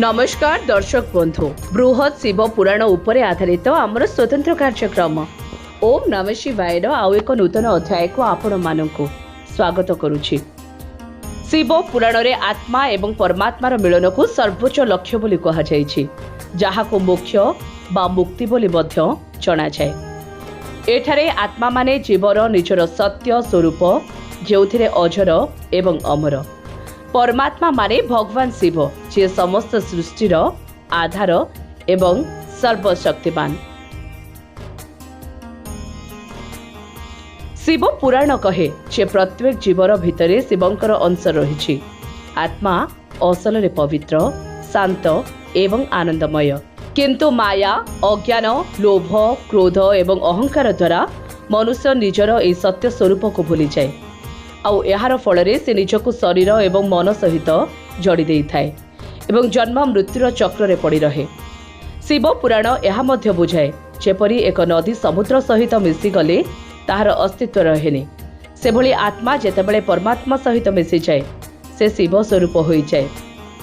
नमस्कार दर्शक बंधु बृहत शिव पुराण उपरे आधारित आमर स्वतंत्र कार्यक्रम ओम नमः शिवाय आउ एक नूतन अध्याय को आपण मानकु स्वागत करुछि। शिव पुराण रे आत्मा एवं परमात्मार मिलन को सर्वोच्च लक्ष्य बोली कहा जायछि, जाहाको मोक्ष बा मुक्ति बोली मध्य जणा जाय। एठारे आत्मा माने जीवर निजर सत्य स्वरूप जेउथिरे अजर एवं अमर। परमात्मा माने भगवान शिव जे समस्त सृष्टिर आधार एवं सर्वशक्तिमान। शिव पुराण कहे जे प्रत्येक जीवर भितरे शिवंकर अंश रहिछि। आत्मा असल रे पवित्र, शांत एवं आनंदमय, किंतु माया, अज्ञान, लोभ, क्रोध एवं अहंकार द्वारा मनुष्य निजर ए सत्य स्वरूप को भूली जाए आउ एहार फलरे से निजको शरीर एवं मन सहित जड़ी देई थाए एवं जन्म मृत्युर चक्र रे पड़ी रहे। शिव पुराण एहा मध्य बुझाए जेपरी एक नदी समुद्र सहित मिसी गले ताहार अस्तित्व रहेनि, से भली आत्मा जेतेबेले परमात्मा सहित मिसी जाए से शिव स्वरूप होई जाए।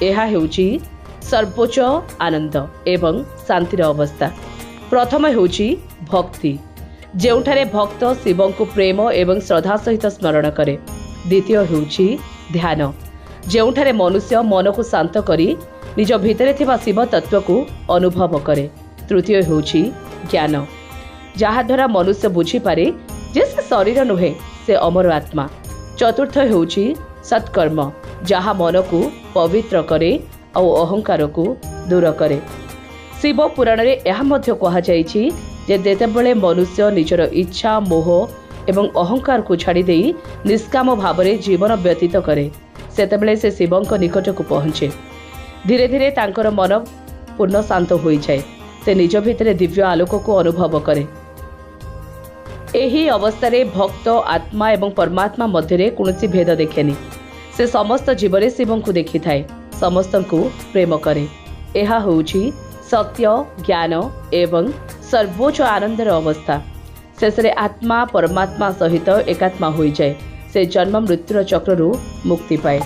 एहा हेउची सर्वोच्च आनंद एवं शांतिर अवस्था। प्रथम हेउची भक्ति, जेउठारे भक्त शिवं को प्रेम एवं श्रद्धा सहित स्मरण करे। द्वितीय हेउची ध्यान, जेउठारे मनुष्य मन को शांत करी निज भितरे थिबा शिव तत्व को अनुभव करे। तृतीय हेउची ज्ञान, जहा द्वारा मनुष्य बुझी पारे जे से शरीर नुहे, से अमर आत्मा। चतुर्थ हेउची सत्कर्म, जहा मन को पवित्र करे और अहंकार को दूर करे। शिव पुराण रे एहा मध्य कहा जायछि जे जेतेबेले मनुष्य निजर इच्छा, मोह एवं अहंकार को छाड़ी देई निष्काम भावरे जीवन व्यतीत करे, सेतेबेले से शिवंक निकट को पहुंचे। धीरे धीरे तांकर मन पूर्ण शांत होई जाए, से निज भितरे दिव्य आलोक को अनुभव करे। एही अवस्थारे भक्त आत्मा एवं परमात्मा मध्यरे कौनसी भेद देखेनि। से समस्त जीवरे शिवं को देखि थाए, समस्त को प्रेम करे। एहा होउछि सत्य, ज्ञान एवं सर्वोच्च आनंदर अवस्था। शेषरे आत्मा परमात्मा सहित एकात्मा होई जाए, से जन्म मृत्युर चक्ररू मुक्ति पाए।